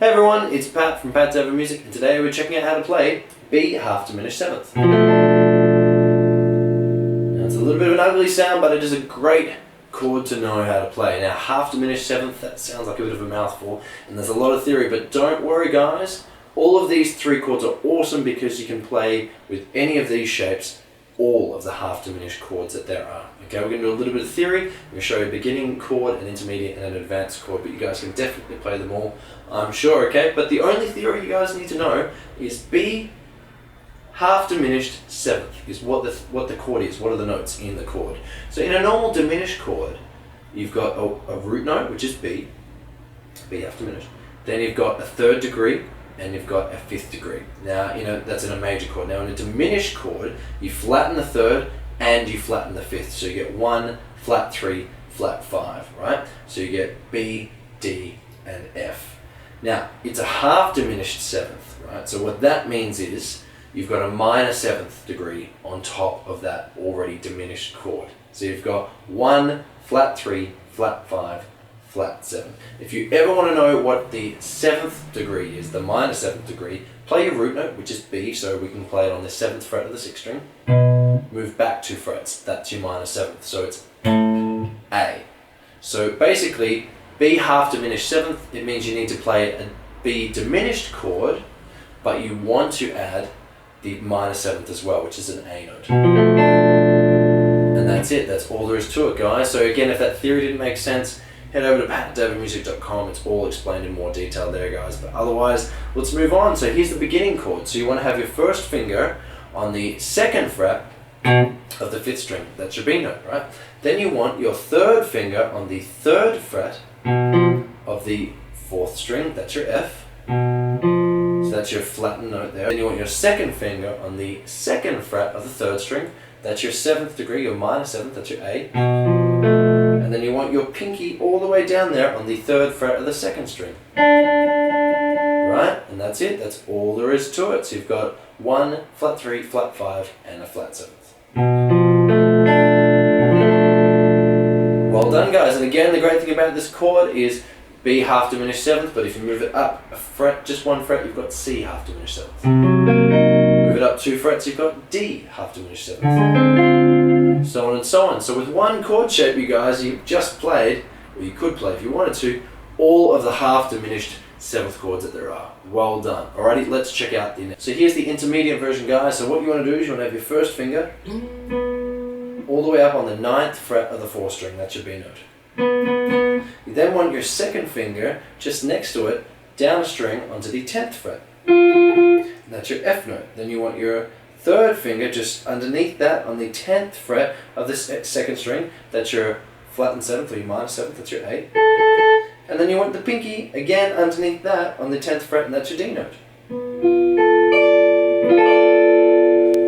Hey everyone, it's Pat from Pat's Over Music, and today we're checking out how to play B half-diminished seventh. Now it's a little bit of an ugly sound, but it is a great chord to know how to play. Now half-diminished seventh, that sounds like a bit of a mouthful, and there's a lot of theory, but don't worry guys, all of these three chords are awesome because you can play with any of these shapes all of the half-diminished chords that there are. Okay, we're going to do a little bit of theory. I'm going to show you a beginning chord, an intermediate, and an advanced chord, but you guys can definitely play them all, I'm sure, okay? But the only theory you guys need to know is B half-diminished seventh is what the chord is, what are the notes in the chord. So in a normal diminished chord, you've got a root note, which is B half-diminished. Then you've got a third degree, and you've got a fifth degree. Now, that's in a major chord. Now in a diminished chord, you flatten the third and you flatten the fifth. So you get 1, flat 3, flat 5, right? So you get B, D, and F. Now, it's a half-diminished seventh, right? So what that means is you've got a minor seventh degree on top of that already diminished chord. So you've got 1, flat 3, flat 5, flat 7. If you ever want to know what the seventh degree is, the minor seventh degree, play your root note, which is B, so we can play it on the 7th fret of the 6th string. Move back 2 frets, that's your minor seventh, so it's A. So basically, B half-diminished seventh, it means you need to play a B diminished chord, but you want to add the minor seventh as well, which is an A note. And that's it, that's all there is to it, guys. So again, if that theory didn't make sense, head over to patdavidmusic.com. It's all explained in more detail there, guys. But otherwise, let's move on. So here's the beginning chord. So you want to have your first finger on the 2nd fret of the 5th string. That's your B note, right? Then you want your third finger on the 3rd fret of the 4th string. That's your F. So that's your flattened note there. Then you want your second finger on the 2nd fret of the 3rd string. That's your 7th degree, your minor 7th. That's your A. And then you want your pinky all the way down there on the 3rd fret of the 2nd string. Right? And that's it. That's all there is to it. So you've got 1, flat 3, flat 5, and a flat 7th. Well done, guys. And again, the great thing about this chord is B half-diminished seventh, but if you move it up a fret, just 1 fret, you've got C half-diminished seventh. Move it up 2 frets, you've got D half-diminished seventh. So on and so on. So with one chord shape, you guys, you've just played, or you could play if you wanted to, all of the half-diminished seventh chords that there are. Well done. Alrighty, let's check out the next. So here's the intermediate version, guys. So what you want to do is you want to have your first finger all the way up on the 9th fret of the 4th string. That's your B note. You then want your second finger just next to it, down a string onto the 10th fret. That's your F note. Then you want your third finger just underneath that on the 10th fret of the 2nd string. That's your flattened 7th or your minor 7th. That's your A. And then you want the pinky again underneath that on the 10th fret, and that's your D note.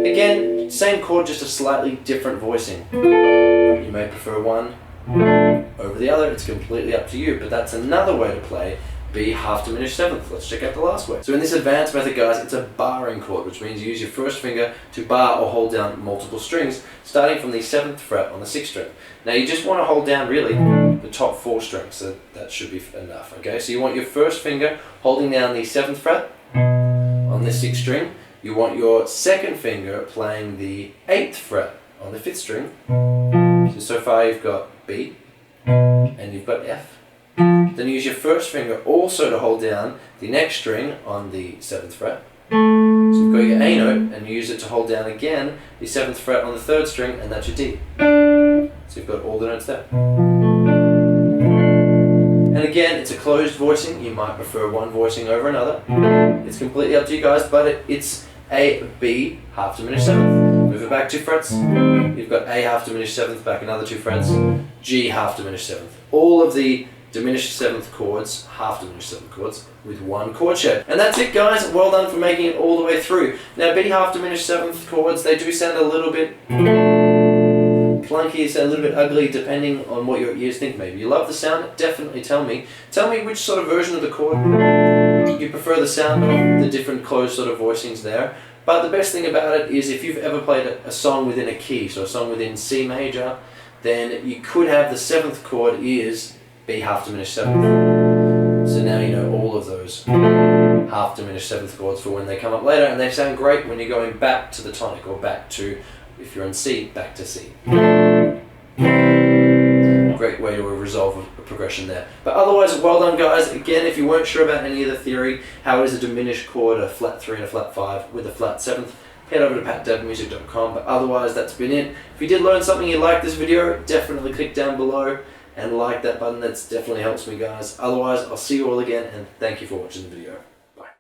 Again, same chord, just a slightly different voicing. You may prefer one over the other, it's completely up to you, but that's another way to play B half-diminished seventh. Let's check out the last way. So in this advanced method, guys, it's a barring chord, which means you use your first finger to bar or hold down multiple strings, starting from the 7th fret on the 6th string. Now you just want to hold down really the top 4 strings, so that should be enough, okay? So you want your first finger holding down the 7th fret on the 6th string. You want your second finger playing the 8th fret on the 5th string. So far you've got B and you've got F. Then you use your first finger also to hold down the next string on the 7th fret. So you've got your A note, and you use it to hold down again the 7th fret on the 3rd string, and that's your D. So you've got all the notes there. And again, it's a closed voicing. You might prefer one voicing over another. It's completely up to you guys, but it's a B half-diminished seventh. Move it back 2 frets. You've got A half-diminished seventh, back another 2 frets. G half-diminished seventh. All of the diminished seventh chords, half-diminished seventh chords, with one chord shape. And that's it, guys. Well done for making it all the way through. Now, B half-diminished seventh chords, they do sound a little bit clunky, sound a little bit ugly, depending on what your ears think. Maybe you love the sound, definitely tell me. Tell me which sort of version of the chord you prefer the sound of, the different closed sort of voicings there. But the best thing about it is if you've ever played a song within a key, so a song within C major, then you could have the 7th chord is B half-diminished seventh. So now you know all all of those half diminished seventh chords for when they come up later, and they sound great when you're going back to the tonic, or back to, if you're on C, back to C. Great way to resolve a progression there. But otherwise, well done guys. Again, if you weren't sure about any of the theory, how is a diminished chord a flat 3 and a flat 5 with a flat 7th, head over to patdabmusic.com. But otherwise, that's been it. If you did learn something, you liked this video, definitely click down below and like that button. That definitely helps me guys. Otherwise, I'll see you all again, and thank you for watching the video.